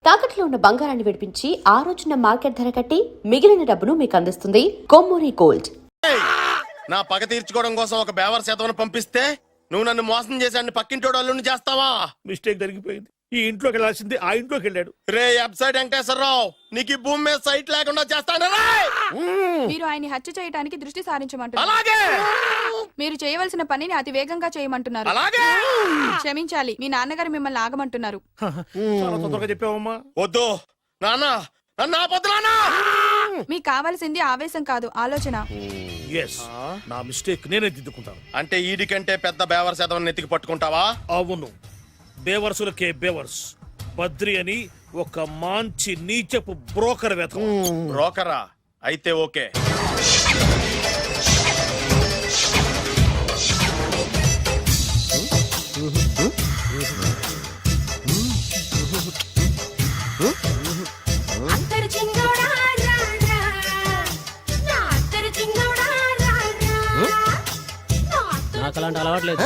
తాకట్లో ఉన్న బంగారాన్ని విడిపించి ఆ రోజున మార్కెట్ ధర కట్టి మిగిలిన డబ్బును మీకు అందిస్తుంది కొమ్మూరి గోల్డ్. నా పగ తీర్చుకోవడం కోసం ఒక బేవర్ శాతం పంపిస్తే నువ్వు నన్ను మోసం చేశాన్ని పక్కింటోడు అల్లుని చేస్తావా? మిస్టేక్ జరిగిపోయింది. ఈ ఇంట్లోకి వెళ్ళాల్సింది ఆ ఇంట్లోకి వెళ్ళాడు. రే వెబ్సైట్ వెంకటేశ్వరరావు, నీకు ఈ భూమి మీద సైట్ లేకుండా చేస్తాను. మీరు ఆయన్ని హత్య చేయడానికి దృష్టి సారించమంటున్నారు. అలాగే మీరు చేయవలసిన పనిని అతి వేగంగా చేయమంటున్నారు. అలాగే క్షమించాలి, మీ నాన్నగారు మిమ్మల్ని ఆగమంటున్నారు. చాలా తొందరగా చెప్పావమ్మా. వద్దు నాన్న, నన్ను ఆపొద్దు నాన్న. మీకు కావాల్సింది ఆవేశం కాదు, ఆలోచన. ఎస్, నా మిస్టేక్ నేనే దిద్దుకుంటాను. అంటే ఈడి కంటే పెద్ద బేవర్ శాతం నెత్తికి పట్టుకుంటావా? అవును, బేవర్సులకే బేవర్స్. బద్రి అని ఒక మంచి నీచపు బ్రోకర్ వెతకం. బ్రోకరా? అయితే ఓకే. నాకు అలాంటి అలవాట్లేదు.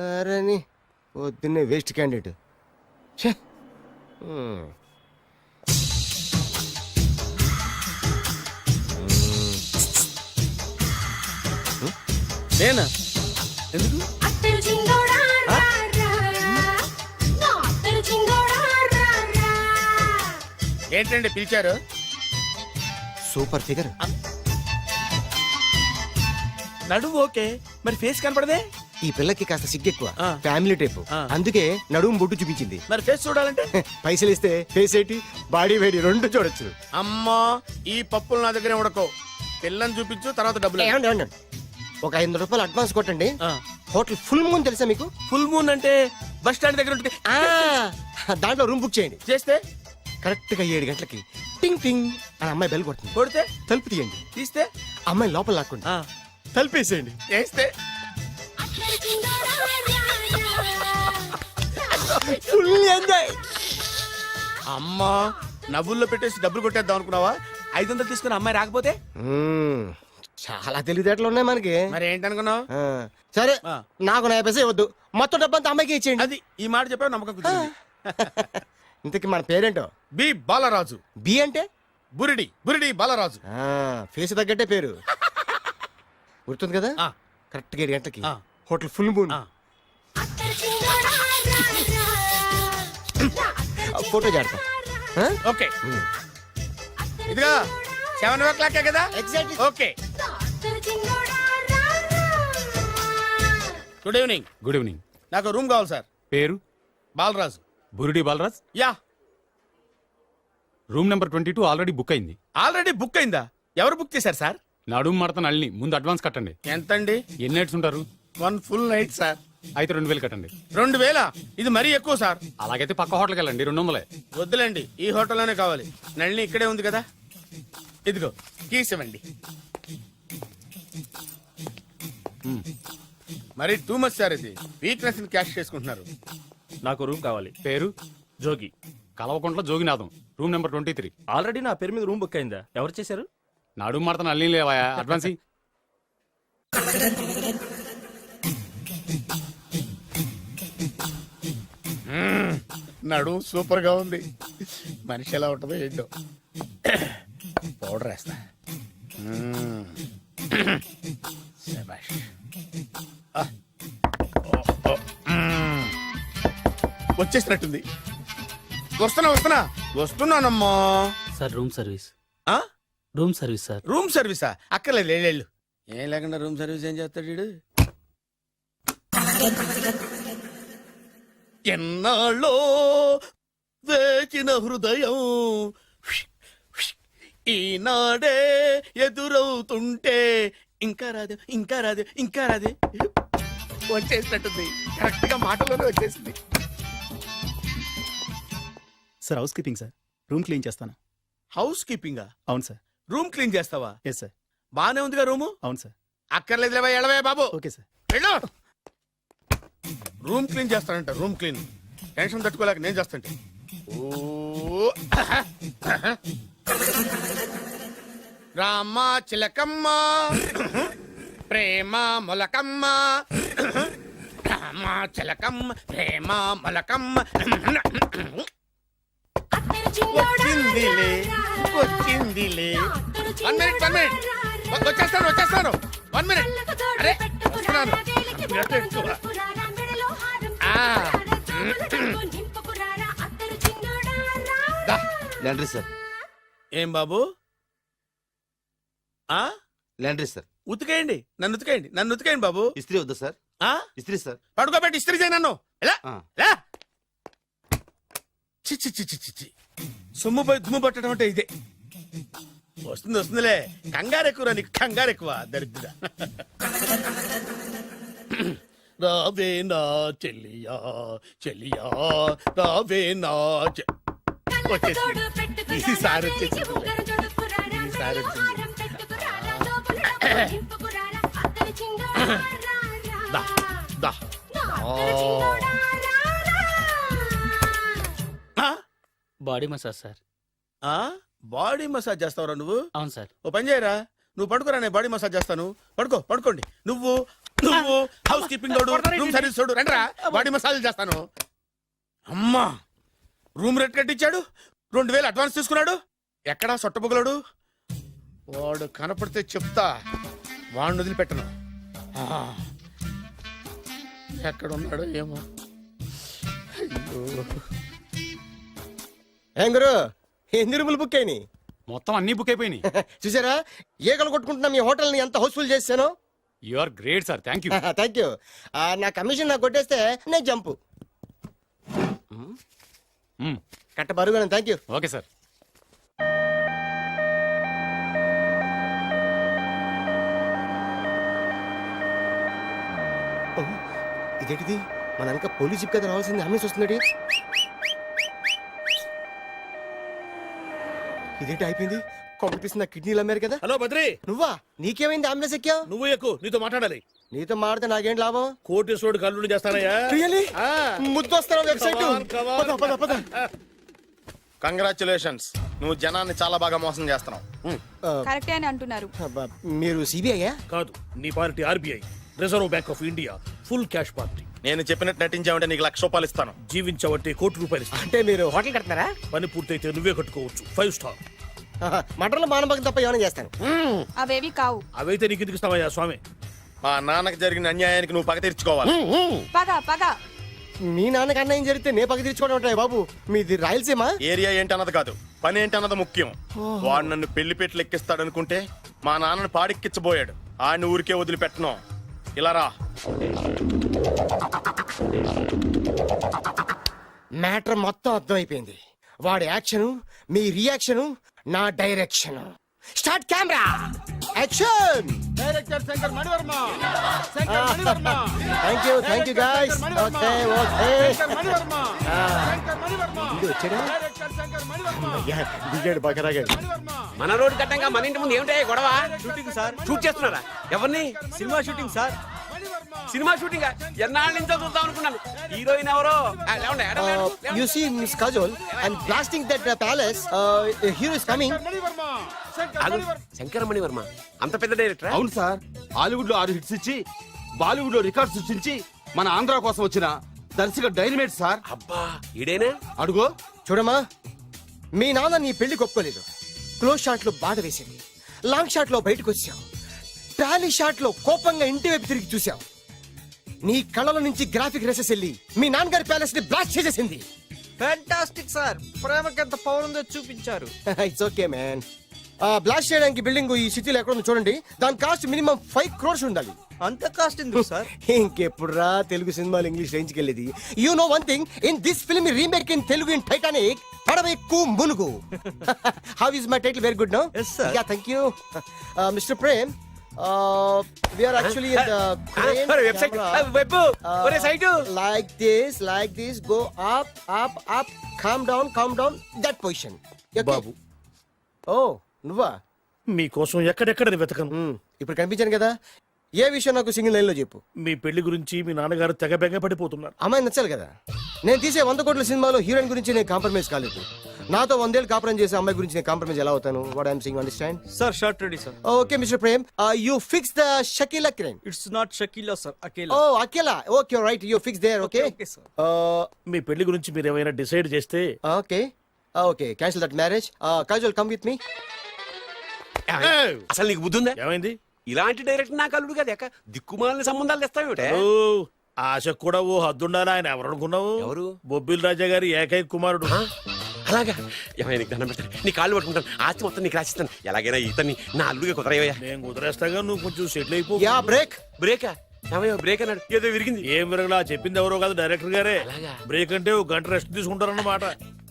అరే పొద్దున్నే వేస్ట్ క్యాండిడేట్. నేనా? ఎందుకు? ఏంటండి పిలిచారు? Super figure. నడువు ఓకే, మరి ఫేస్ కనపడదే. ఈ పిల్లకి కాస్త సిగ్గెక్కువ, ఆ. Family type. ఆ. అందుకే నడుము బొట్టు చూపించింది. మరి ఫేస్ చూడాలంటే పైసలు ఇస్తే ఫేస్ ఏంటి, బాడీ వేడి రెండు చూడొచ్చు. అమ్మా, ఈ పప్పులు నా దగ్గరే ఉడకో. పిల్లని చూపించు, తర్వాత డబ్బులు. ఏమండి, ఏమండి? ఒక 500 రూపాయలు అడ్వాన్స్ కొట్టండి. హోటల్ ఫుల్ మూన్ తెలుసా మీకు? ఫుల్ మూన్ అంటే బస్ స్టాండ్ దగ్గర ఉంటుంది. దాంట్లో రూమ్ బుక్ చేయండి. చేస్తే కరెక్ట్ గా 7 గంటలకి టింగ్ టింగ్ అని అమ్మాయి బెల్ కొడుతుంది. కొడితే తలుపు తీయండి. తీస్తే అమ్మాయి లోపల లాక్కోండి. తలుపేసేయండి. చేస్తే ఫుల్ ఎంజాయ్. అమ్మా, నవ్వుల్లో పెట్టేసి డబ్బులు కొట్టేద్దాం అనుకున్నావా? 500 తీసుకుని అమ్మాయి రాకపోతే? చాలా తెలివితేటలు ఉన్నాయి మనకి. మరి ఏంటనుకున్నావు? సరే, ఆ. నాకు 50 పైసలు వద్దు, మొత్తం డబ్బంతా అమ్మాయికి ఇచ్చేయండి. అది ఈ మాట చెప్పావు, నమ్మకం కుదిరింది. ఇంతకి మన పేరేంటో? బి బాలరాజు. బి అంటే బురిడి బురిడి బాలరాజు. ఫేస్ తగ్గట్టే పేరు. గుర్తుంది కదా? ఆ. కరెక్ట్ గా 7 గంటలకి ఆ. Hotel full moon. ఆ. ఫోటో చేడతా. ఓకే, ఇదిగా 7 o'clock కదా? Exactly. Okay. Good evening. Good evening. నాకు రూమ్ కావాలి సార్. పేరు? Balaraju. Burudi Balaraj. Yeah. Room number 22 already book అయింది. ఆల్రెడీ బుక్ అయిందా? ఎవరు బుక్ చేశారు సార్? నడుము మడత నల్లి. ముందు అడ్వాన్స్ కట్టండి. ఎంతండి? ఎన్ని నైట్స్ ఉంటారు? 1 full night సార్. అయితే 2000 కట్టండి. 2000? ఇది మరీ ఎక్కువ సార్. అలాగైతే పక్క హోటల్కి వెళ్ళండి, 200. వద్దులేండి, ఈ హోటల్లోనే కావాలి. నళిని ఇక్కడే ఉంది కదా. ఇదిగో కీస్ ఇవ్వండి. మరి టూ మచ్ సార్, ఇది వీక్నెస్ ని క్యాష్ చేసుకుంటున్నారు. నాకు రూమ్ కావాలి. పేరు? Jogi. Kalavakuntla Joginatham. Room number 23. Already నా పేరు మీద రూమ్ బుక్ అయిందా? ఎవరు చేశారు? నడుము మడత నల్లి లేవా? అడ్వాన్స్ ఇయ్యి. నడు సూపర్ గా ఉంది. మనిషి ఎలా ఉంటుందో ఏంటో. పౌడర్ వేస్తా. శభాష్. వచ్చేసినట్టుంది. వస్తున్నానమ్మా. Sir room service. ఆ? Room service sir. రూమ్ సర్వీసా? అక్కర్లేదు, లేళ్ళు. ఏం లేకుండా రూమ్ సర్వీస్ ఏం చేస్తాడు వీడు? ఎన్నాళ్ళో వేచిన హృదయం ఈనాడే ఎదురవుతుంటే ఇంకా రాదే, ఇంకా రాదే, ఇంకా రాదే. వచ్చేసినట్టుంది. కరెక్ట్ గా మాటలోనే వచ్చేసింది. Sir house keeping sir. Room clean చేస్తాను. హౌస్ కీపింగా? అవును సార్. రూమ్ క్లీన్ చేస్తావా? Yes sir. బానే ఉందిగా రూము? అవును సార్. అక్కర్లేదు, ఎడవే బాబు. Okay sir. వెళ్ళు. రూమ్ క్లీన్ చేస్తానంట. Room clean. టెన్షన్ తట్టుకోలేక నేను చేస్తాంటే. ఓ రామ చిలకమ్మ ప్రేమ మొలకమ్మ, రామ చిలకమ్మ ప్రేమ మొలకమ్మ. వచ్చిందిలే వచ్చిందిలే. 1 minute 1 minute. వచ్చేస్తాను 1 minute. అరే వస్తున్నాను. గట్ట ఎక్కువ. దా. లాండ్రీ సార్, ఏం బాబు ఆ లాండ్రీ సార్. ఉతికేయండి, నన్ను ఉతికేయండి బాబు. ఇస్త్రీ వద్దా సార్? ఆ ఇస్త్రీ సార్. పడుకోబెట్టి ఇస్త్రీ చేయి నన్ను. ఎలా ఆ. ఎలా చి చి చి చి చి చి. సొమ్ముపై దుమ్ము పట్టడం అంటే ఇదే. వస్తుందిలే. కంగారు ఎక్కువ, నీకు కంగారు ఎక్కువ దరిద్ర. రావే నా చెల్లియా చెల్లియా రావే నా వచ్చేసి ఈసారి వచ్చేసింది. ఈసారి వచ్చింది. దా దా. Body massage sir. Body massage చేస్తావురా నువ్వు? అవును సార్. ఓ పని చేయరా, నువ్వు పడుకోరా, నేను బాడీ మసాజ్ చేస్తాను. పడుకోండి. నువ్వు హౌస్ కీపింగ్ తోడు, రూమ్ సర్వీస్ తోడు, రండిరా బాడీ మసాజ్ చేస్తాను. అమ్మా, రూమ్ రేట్ కట్టించాడు, 2000 అడ్వాన్స్ తీసుకున్నాడు. ఎక్కడా సొట్టబుగలాడు? వాడు కనపడితే చెప్తా, వాడిని వదిలిపెట్టను. ఎక్కడ ఉన్నాడో ఏమో. అయ్యో. ఏం గురు, ఎన్ని రూములు బుక్ అయినాయి? మొత్తం అన్ని బుక్ అయిపోయినాయి. చూసారా ఏగలు కొట్టుకుంటున్నా మీ హోటల్ ని ఎంత హౌస్ఫుల్ చేశాను. You are great sir, thank you. Thank you. నా కమిషన్ నాకు కొట్టేస్తే నేను జంపు కట్ట బరుగాను. Thank you. Okay sir. ఇదేంటిది, మన వెనక పోలీస్ జిప్ కదా రావాల్సింది, అంబులెన్స్ వస్తుంది. ఇదేంటి అయిపోయింది, పంపిస్తున్న కిడ్నీలు అమ్మారు కదా. హలో బద్రి, నువ్వా? నీకేమైంది అంబులెన్స్ ఎక్కావు? నువ్వు ఎక్కువ, నీతో మాట్లాడాలి. నీతో మాడితే నాకేం లాభం? కోటేశ్వరుడు కల్లుడు చేస్తానయ్యా. రియల్లీ? ఆ. ముద్దు వస్తారా website? Come on, come on. Congratulations, నువ్వు జనాన్ని చాలా బాగా మోసం చేస్తున్నావు. కరెక్టే అని అంటున్నారు. మీరు సిబిఐయా? కాదు, నీ party RBI, reserve bank of India, full cash party. నేను చెప్పినట్టు నటించావంటే నీకు ₹1,00,000 ఇస్తాను. జీవించవంటే ₹1,00,00,000 ఇస్తాను. అంటే మీరు హోటల్ కడతారా? పని పూర్తయితే నువ్వే కట్టుకోవచ్చు, 5 స్టార్. మటన్లో మానభంగం తప్ప ఏమైనా చేస్తాను. అవేవి కావు. అవైతే నీకు ఎందుకు ఇస్తావయ్యా స్వామి? మా నాన్నకి జరిగిన అన్యాయానికి నువ్వు పగ తీర్చుకోవాలి. పగ మీ నాన్నకి అన్యాయం జరిగితే నే పక్క తీర్చుకోవడం ఉంటాయి బాబు. మీది రాయలసీమ. ఏరియా ఏంటన్నది కాదు, పని ఏంటన్నది ముఖ్యం. వాడు నన్ను పెళ్లి పెట్లు ఎక్కిస్తాడు అనుకుంటే మా నాన్నని పాడెక్కించబోయాడు. ఆడిని ఊరికే వదిలిపెట్టను. ఇలా రా. మ్యాటర్ మొత్తం అర్థమైపోయింది. వాడి యాక్షన్, మీ రియాక్షన్, నా direction. Start camera, action. Director Shankar Mani Varma. Thank you guys. Okay దిగాడు బాగా రాగాడు. మన రోడ్డు కట్టంగా మన ఇంటి ముందు ఏమిటాయి గొడవ? Shooting sir. షూట్ చేస్తున్నారా? ఎవరిని? Cinema shooting sir. Cinema shooting ఎన్నాళ్ళ నుంచో చూద్దాం అనుకున్నాను. హీరోయిన్ ఎవరో? You see Miss Kajol, I'm blasting that palace. Hero is coming. Shankara Mani Varma అంత పెద్ద డైరెక్టర్? అవును సార్, హాలీవుడ్ లో 6 హిట్స్ ఇచ్చి బాలీవుడ్ లో రికార్డ్ సృష్టించి మన ఆంధ్ర కోసం వచ్చిన దర్శక డైనమేట్ సార్. అబ్బా, ఈడేనా? అడుగో. చూడమ్మా, మీ నాన్న నీ పెళ్లి ఒప్పుకోలేదు. క్లోజ్ షాట్ లో బాధ వేసింది, లాంగ్ షాట్ లో బయటకు వచ్చావు, టాలీ షాట్ లో కోపంగా ఇంటి వైపు తిరిగి చూసావు. నీ కళ్ళల నుంచి గ్రాఫిక్ రెసెస్ వెళ్ళి మీ నాన్నగారి ప్యాలెస్ ని బ్లాస్ట్ చేసేసింది. ఫ్యాంటాస్టిక్ సార్, ప్రేమకెంత పవర్ ఉందో చూపించారు. It's okay man. బ్లాస్ట్ చేయడానికి బిల్డింగ్ ఈ సిటీలో ఎక్కడ ఉందో చూడండి. దాని కాస్ట్ మినిమం 5 crores ఉండాలి. అంత కాస్ట్ ఎందుకు సార్? ఇంకెప్పుడు రా తెలుగు సినిమాలు ఇంగ్లీష్ రేంజ్కి వెళ్ళేది. You know one thing, in this film remake in Telugu in Titanic, పడవెక్కు మునుగు. How is my title? Very good no? Yes, sir. Yeah, thank you. Mister Prem, we are actually in the crane website camera. Web ఒరే site like this, go up, calm down, that position. Okay? బాబు, Oh, నువ్వా? మీకోసం ఎక్కడెక్కడ వెతకను. ఇప్పుడు కనిపించాను కదా. ఏ విషయం నాకు single line లో చెప్పు. మీ పెళ్లి గురించి మీ నాన్నగారు తెగ బెంగ పడిపోతున్నారు. అమ్మాయి నచ్చాలి కదా. నేను తీసే 100 కోట్ల సినిమాలో హీరోయిన్ గురించి నేను కాంప్రమైజ్ కాలేదు. నాతో 100 ఏళ్ళు కాపురం చేసే అమ్మాయి గురించి నేను కాంప్రమైజ్ ఎలా అవుతాను? What I'm saying, understand? Sir shot ready sir. Okay mister Prem, you fix the Shakeela crime. It's not Shakeela sir, Akela. Oh Akela, okay right, you fix there. Okay Okay, sir. మీ పెళ్లి గురించి మీరు ఏమైనా డిసైడ్ చేస్తే okay. Okay cancel that marriage. Kajal come with me. అసలు నీకు బుద్ధి ఉందా? ఏమైంది? ఇలాంటి డైరెక్టర్ నాకు అల్లుడు కదా ఎక్క దిక్కుమాలని సంబంధాలు తెస్తావేమిటే? ఓ, ఆశకు కూడా ఓ హద్దుండాలి. ఆయన ఎవరు అనుకున్నావు? ఎవరు? బొబ్బిల్ రాజా గారి ఏకైక కుమారుడు. ఆ? అలాగా? ఏమైనా నీకు దండం పెడతాను, నీ కాళ్ళు పట్టుకుంటాను, ఆస్తి మొత్తం నీకు రాసిస్తాను. ఎలాగైనా ఇతన్ని నా అల్లుడిగా కుదరయ్యా. నేను కుదిరేస్తాగా, నువ్వు కొంచెం సెటిల్ అయిపో. Yeah break. బ్రేకా? ఏమయ్యా బ్రేక్ అన్నాడు, ఏదో విరిగింది. ఏం విరగలా, చెప్పింది ఎవరో కాదు, డైరెక్టర్ గారే. అలాగా? బ్రేక్ అంటే ఒక గంట రెస్ట్ తీసుకుంటారన్నమాట.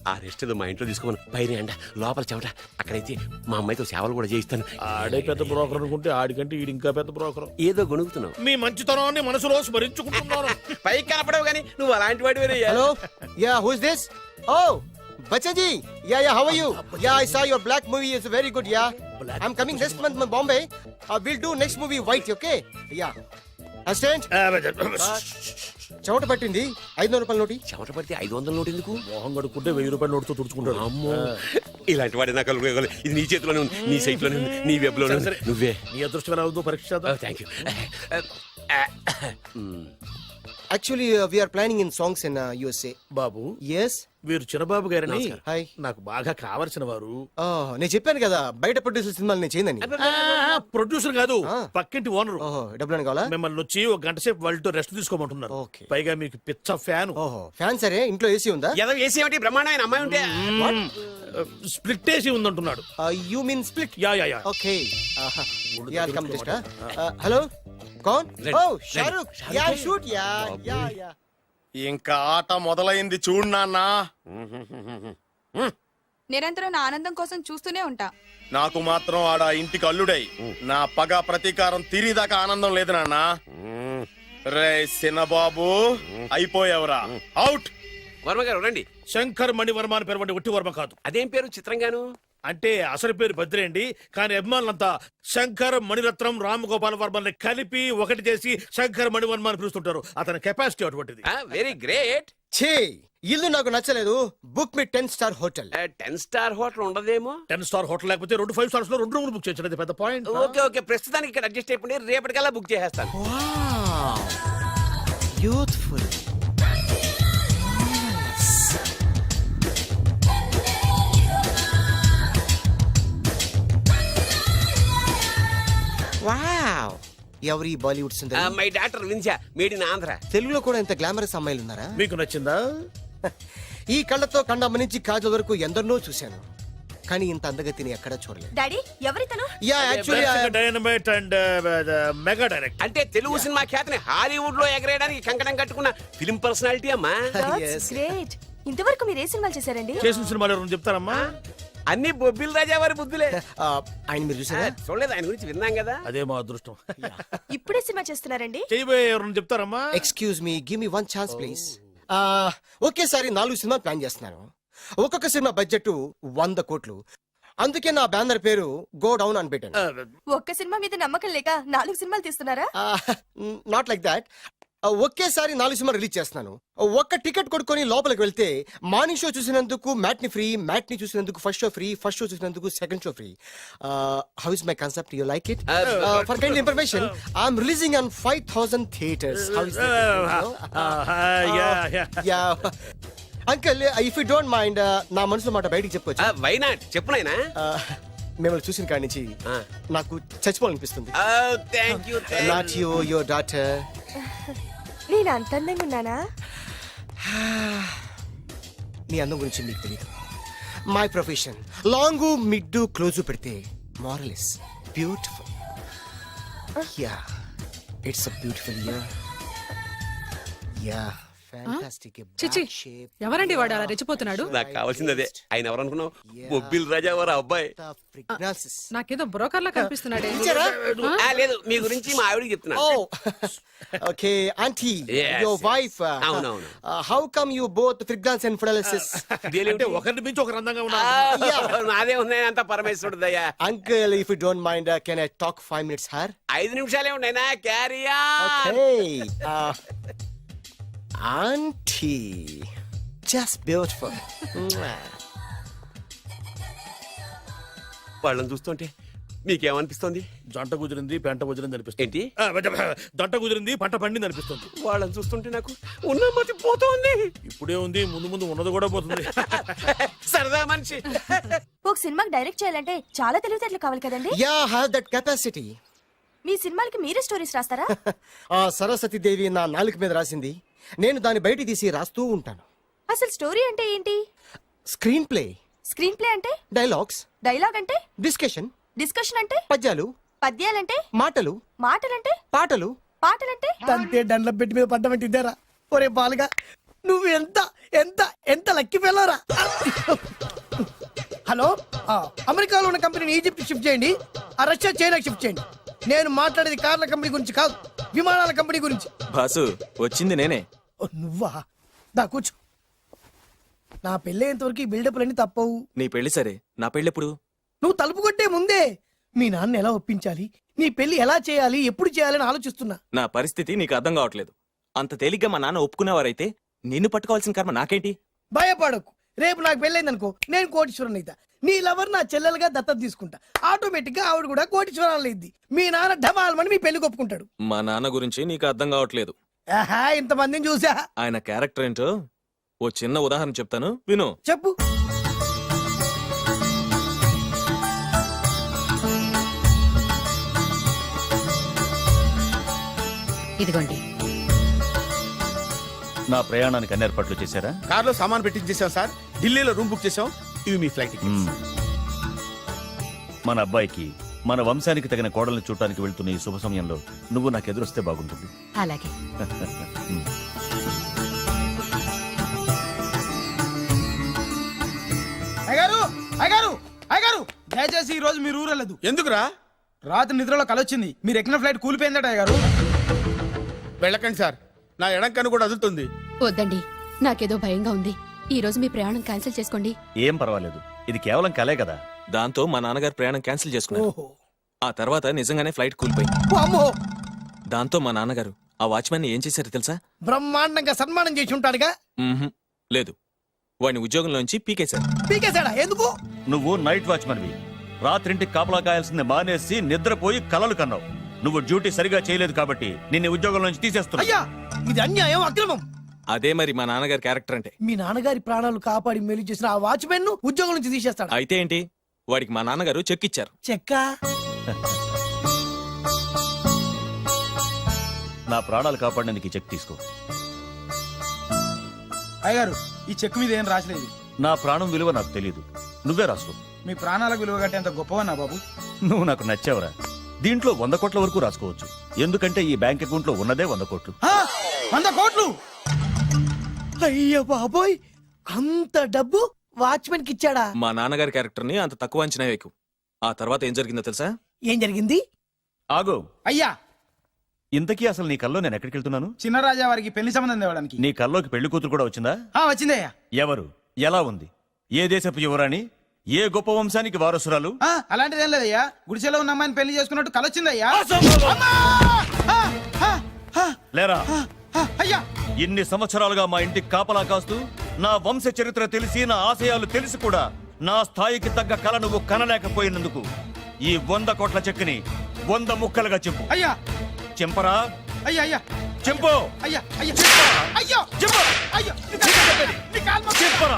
ఆ రెస్ట్ ఏదో మా ఇంట్లో తీసుకోమను. పైన ఎండ, లోపల చెమట. అక్కడైతే మా అమ్మాయితో సేవలు కూడా చేయిస్తాను. ఆడే పెద్ద బ్రోకర్ అనుకుంటే ఆడికంటే ఈడు ఇంకా పెద్ద బ్రోకర్. ఏదో గొణుగుతున్నావు. మీ మంచితనాన్ని మనసులో స్మరించుకుంటున్నాను. పైకి కనపడవు కానీ నువ్వు అలాంటి వాడి వేరే. Hello, ya who is this? Oh Bachchan ji, ya how are you? Ya I saw your Black movie is very good. Ya I am coming next month Bombay. Will do next movie white. Okay ya assistant. చెమట పట్టింది. 500 రూపాయల నోటి. చెమట పడితే 500 note ఎందుకు? మోహం కడుక్కుంటే 1000 రూపాయల నోటుతో తుడుచుకుంటాడు. అమ్మో, ఇలాంటి వాడి నాకు అల్లుడు కావాలి. ఇది నీ చేతిలోనే ఉంది, నీ సైట్ లోనే ఉంది, నీ వెబ్ లోనే ఉంది. నువ్వే. నీ అదృష్టం ఎలా ఉందో పరీక్ష చేద్దాం. Thank you. Actually we are planning in songs in USA. బాబు, ఎస్. వీరు చిన్నబాబు గారని హాయ్. నాకు బాగా కావలసిన వారు. నేను చెప్పాను కదా బయట ప్రొడ్యూసర్ సినిమాలు నేను చేయదని. ప్రొడ్యూసర్ కాదు, ఆ. పక్కింటి ఓనరు. ఓహో, డబ్బులు కావాలా? మిమ్మల్ని వచ్చి ఒక గంట సేపు వాళ్ళతో రెస్ట్ తీసుకోమంటున్నారు. ఓకే. పైగా మీకు పిచ్చ ఫ్యాన్. ఓహో, ఫ్యాన్ సరే. ఇంట్లో ఏసీ ఉందా? ఏదో ఏసీ ఏమిటి, బ్రహ్మాండమైన అమ్మాయి ఉంటే. స్ప్లిట్ వేసి ఉందంటున్నాడు. You mean split? Yeah yeah yeah. Okay yeah come just. Hello, కౌన్? Oh Shahrukh. Yeah shoot. Yeah yeah yeah. ఇంకా ఆట మొదలైంది చూడు నాన్న. నిరంతరం నా ఆనందం కోసం చూస్తూనే ఉంటా. నాకు మాత్రం ఆడ ఇంటికి అల్లుడై నా పగ ప్రతీకారం తీరిదాకా ఆనందం లేదు నాన్న. రే సినబాబు, అయిపోయావురా, అవుట్. వర్మ గారు రండి. శంకర్ మణివర్మ అని పేరు, ఒట్టి వర్మ కాదు. అదేం పేరు చిత్రంగాను? అంటే అసలు పేరు బద్రి అండి, కానీ అభిమానులంతా శంకర్ మణిరత్నం రామగోపాల్ వర్మని కలిపి ఒకటి చేసి శంకర్ మణివర్మ అని పిలుస్తుంటారు. అతని కెపాసిటీ అటువంటిది. Very great. ఛీ, ఇల్లు నాకు నచ్చలేదు. బుక్ మీ 10 స్టార్ హోటల్. 10 స్టార్ హోటల్ ఉండదేమో. 10 స్టార్ హోటల్ లేకపోతే 2 5 స్టార్స్ లో 2 రూములు బుక్ చేయొచ్చు. అది పెద్ద పాయింట్. ఓకే ఓకే, ప్రస్తుతానికి ఇక్కడ అడ్జస్ట్ అయిపోయి రేపటికల్లా బుక్ చేసేస్తాను. యూత్ఫుల్. వావ్, ఎవరి బాలీవుడ్ సుందరి? మై డాక్టర్ విన్సా, మేడ్ ఇన్ ఆంధ్ర. తెలుగులో కూడా ఇంత గ్లామరస్ అమ్మాయిలు ఉన్నారా? మీకు నచ్చిందా? ఈ కళ్ళతో కండమ్మ నుంచి కాజల్ వరకు ఎందరినో చూశాను, కానీ ఇంత అందగతిని ఎక్కడా చూడలేదు. డాడీ ఎవరితను? Yeah actually dynamite and mega direct. అంటే తెలుగు సినిమా ఖ్యాతిని హాలీవుడ్ లో ఎగరేయడానికి కంకణం కట్టుకున్న ఫిలిం పర్సనాలిటీ అమ్మా. గ్రేట్. ఇంతవరకు మీరు ఏ సినిమాలు చేశారండి? చేసిన సినిమాలు ఎవరు చెప్తారమ్మా? అన్ని బొబ్బిల్ రాజా వారి బుద్ధులే. ఆయన మీరు చూసారా? చూడలేదు, ఆయన గురించి విన్నాం కదా. అదే మా అదృష్టం. ఇప్పుడే సినిమా చేస్తున్నారండి? చేయబోయే ఎవరు చెప్తారమ్మా? Excuse me, give me 1 chance please. ఒకేసారి 4 సినిమాలు ప్లాన్ చేస్తున్నాను. ఒక్కొక్క సినిమా బడ్జెట్ 100 కోట్లు. అందుకే నా బ్యానర్ పేరు గో డౌన్ అని పెట్టాను. ఒక్క సినిమా మీద నమ్మకం లేక 4 సినిమాలు తీస్తున్నారా? Not like that. ఒకేసారి 4 సినిమా రిలీజ్ చేస్తున్నాను. ఒక్క టికెట్ కొనుక్కొని లోపలికి వెళ్తే మార్నింగ్ షో చూసినందుకు మ్యాట్ని ఫ్రీ, మ్యాట్ని చూసినందుకు first show free, first show చూసినందుకు second show free. How is my concept? You like it? For kind information, I'm releasing on 5000 theatres. How is uncle, if you don't mind, నా మనసులో మాట బయటికి చెప్పొచ్చు? Why not, చెప్పు నాయనా. మిమ్మల్ని చూసిన కాడి నుంచి నాకు చచ్చిపోవాలనిపిస్తుంది. Thank you. Not you, your daughter. నేను అంత అందంగా ఉన్నానా? నీ అందం గురించి మీకు తెలియదు. My profession long mid close పెడితే moral is beautiful. Yeah, it's a beautiful year. Yeah, fantastic. చిచి, ఎవరండి వాడు అలా రెచ్చిపోతున్నాడు? నాకు కావాల్సింది అదే. ఆయన ఎవరు అనుకున్నావు? బొబ్బిల్ రాజా వారు అబ్బాయి. నాకేదో బ్రోకర్ లా కనిపిస్తున్నాడే. లేదు, మీ గురించి మా ఆవిడకి చెప్తున్నా. Okay aunty, Yes, your yes. Wife. అవునవును. How come you both fragrance and fidelities? అంటే ఒకరిని మించి ఒకరు అందంగా ఉన్నారు. నాదే ఉన్నాయి అంత పరమేశ్వరుడు దయ్యా. Uncle, if you don't mind, can I talk 5 minutes her? 5 నిమిషాలే ఉన్నాయినా, క్యారియా. Auntie, just beautiful. వాళ్ళని చూస్తుంటే మీకేమనిపిస్తుంది? జంట కుదిరింది, పెంట కుదిరింది అనిపిస్తుంది. ఏంటి? జంట కుదిరింది, పంట పండింది అనిపిస్తుంది. వాళ్ళని చూస్తుంటే నాకు ఉన్న మతి పోతోంది. ఇప్పుడే ఉంది, ముందు ముందు ఉన్నది కూడా పోతుంది. సరదా మనిషి ఒక సినిమాకి డైరెక్ట్ చేయాలంటే చాలా తెలివితేటలు కావాలి కదండి యా హ్యావ్ దట్ కెపాసిటీ. మీ సినిమాలకి మీరే స్టోరీస్ రాస్తారా ఆ సరస్వతి దేవి నా నాలుక మీద రాసింది, నేను దాన్ని బయట తీసి రాస్తూ ఉంటాను. అసలు స్టోరీ అంటే ఏంటి? స్క్రీన్ ప్లే, స్క్రీన్ ప్లే అంటే? డైలాగ్స్, డైలాగ్ అంటే? డిస్కషన్, డిస్కషన్ అంటే? పద్యాలు, పద్యాలంటే? మాటలు, మాటలంటే? పాటలు. పాటలంటే? తంతే దండల పెట్టి మీద పడ్డమంటే ఇద్దారా? ఒరే బాలుగా, నువ్వు ఎంత ఎంత ఎంత లక్కి పిల్లరా. హలో, అమెరికాలో ఉన్న కంపెనీని ఈజిప్ట్ షిఫ్ట్ చేయండి, ఆ రష్యా చైనాకి షిఫ్ట్ చేయండి. నేను మాట్లాడేది కార్ల కంపెనీ గురించి కాదు, విమానాల కంపెనీ గురించి. బాసు వచ్చింది నేనే. ఓ, నువ్వా? దా కూర్చో. నా పెళ్ళేంతవరకు ఈ బిల్డప్లన్నీ తప్పవు. నీ పెళ్లి సరే, నా పెళ్ళెప్పుడు? నువ్వు తలుపు కొట్టే ముందే మీ నాన్న ఎలా ఒప్పించాలి, నీ పెళ్లి ఎలా చేయాలి, ఎప్పుడు చేయాలని ఆలోచిస్తున్నా. నా పరిస్థితి నీకు అర్థం కావట్లేదు. అంత తేలిగ్గా మా నాన్న ఒప్పుకునేవారైతే నిన్ను పట్టుకోవాల్సిన కర్మ నాకేంటి? భయపడకు, రేపు నాకు పెళ్ళైందనుకో, నేను కోటీశ్వరుని అయితా. నీ లవర్ నా చెల్లెలుగా దత్తత తీసుకుంటా. ఆటోమేటిక్ గా ఆవిడ కూడా కోటీశ్వరాలు అయింది. మీ నాన్న ఢమాల్మని మీ పెళ్లి ఒప్పుకుంటాడు. మా నాన్న గురించి నీకు అర్థం కావట్లేదు. ఆహా, ఇంతమందిని చూసా. ఆయన క్యారెక్టర్ ఏంటో ఓ చిన్న ఉదాహరణ చెప్తాను విను. చెప్పు. ఇదిగోండి. నా ప్రయాణానికి అన్ని ఏర్పాట్లు చేశారా? కార్లో సామాన్ పెట్టించేసాం సార్, ఢిల్లీలో రూమ్ బుక్ చేసాం. ఇవి మీ ఫ్లైట్ టికెట్స్. మన అబ్బాయికి మన వంశానికి తగిన కోడల్ని చూడటానికి వెళ్తున్న ఈ శుభ సమయంలో నువ్వు నాకు ఎదురొస్తే బాగుంటుంది. అలాగే. అయ్యగారు, అయ్యగారు, అయ్యగారు, దయచేసి ఈ రోజు మీరు ఊరెళ్ళదు. ఎందుకురా? రాత్రి నిద్రలో కలొచ్చింది, మీరు ఎక్కిన ఫ్లైట్ కూలిపోయిందట. అయ్యగారు వెళ్ళకండి సార్, నా ఎడం కన్ను కూడా అదులుతుంది. వద్దండి, నాకేదో భయంగా ఉంది. ఈ రోజు మీ ప్రయాణం క్యాన్సిల్ చేసుకోండి. ఏం పర్వాలేదు, ఇది కేవలం కలే కదా. దాంతో మా నాన్నగారు ప్రయాణం క్యాన్సిల్ చేసుకున్నారు. ఓహో. ఆ తర్వాత నిజంగానే ఫ్లైట్ కూలిపోయింది. అమ్మో, దాంతో మా నాన్నగారు ఆ వాచ్మెన్ ఏం చేశారో తెలుసా? బ్రహ్మాండంగా సన్మానం చేసి ఉంటాడుగా. మ్మ్హ్మ్. లేదు, వాడిని ఉద్యోగంలోంచి పీకేశారు. పీకేశాడా? ఎందుకు? నువ్వు నైట్ వాచ్మన్వి, రాత్రింటికి కాపలా కాయాల్సింది మానేసి నిద్రపోయి కలలు కన్నావు. నువ్వు డ్యూటీ సరిగా చేయలేదు కాబట్టి నిన్ను ఉద్యోగం నుంచి తీసేస్తున్నా. అయ్యా, ఇది అన్యాయం, అక్రమం. అదే మరి మా నాన్నగారి క్యారెక్టర్ అంటే. మీ నాన్నగారి ప్రాణాలు కాపాడి మేలు చేసిన ఆ వాచ్మెన్ ను ఉద్యోగం నుంచి తీసేస్తాడు. అయితే ఏంటి, వాడికి మా నాన్నగారు చెక్ ఇచ్చారు. చెక్క? నా ప్రాణాలు కాపాడడానికి చెక్ తీసుకో. అయ్యగారు, ఈ చెక్ మీద ఏం రాసలేదు. నా ప్రాణం విలువ నాకు తెలియదు, నువ్వే రాసుకో. మీ ప్రాణాలకు విలువ కట్టేంత గొప్పవన్నా బాబు. నువ్వు నాకు నచ్చావురా. దీంట్లో 100 కోట్ల వరకు రాసుకోవచ్చు, ఎందుకంటే ఈ బ్యాంక్ అకౌంట్ లో ఉన్నదే 100 కోట్లు. 100 కోట్లు? అయ్య బాబోయ్, అంత డబ్బు వాచ్మెన్ కి ఇచ్చాడా? మా నాన్నగారి క్యారెక్టర్ ని అంత తక్కువ అంచనా వేయకు. ఆ తర్వాత ఏం జరిగిందో తెలుసా? ఏం జరిగింది? ఆగో, అయ్యా, ఇంతకీ అసలు నీ కల్లో నేను ఎక్కడికి వెళ్తున్నాను? చిన్నరాజా వారికి పెళ్లి సంబంధం తేవడానికి. నీ కల్లోకి పెళ్లి కూతురు కూడా వచ్చిందా? వచ్చిందయ్యా. ఎవరు, ఎలా ఉంది, ఏ దేశపు యువరాణి, ఏ గొప్ప వంశానికి వారసురాలు? అలాంటిదేం లేదయ్యా, గుడిసెలో ఉన్న అమ్మాయిని పెళ్లి చేసుకున్నట్టు కలొచ్చిందయ్యా. లేరా, అయ్యా, ఇన్ని సంవత్సరాలుగా మా ఇంటికి కాపలా కాస్తూ నా వంశ చరిత్ర తెలిసి నా ఆశయాలు తెలిసి కూడా నా స్థాయికి తగ్గ కళ నువ్వు కనలేకపోయినందుకు ఈ 100 కోట్ల చెక్కుని 100 ముక్కలుగా చెప్పు. అయ్యా, చెంపరా, అయ్యా, అయ్యా, చెంపు, అయ్యా, అయ్యా, అయ్యో, చెంపు, అయ్యో, చెంపరా,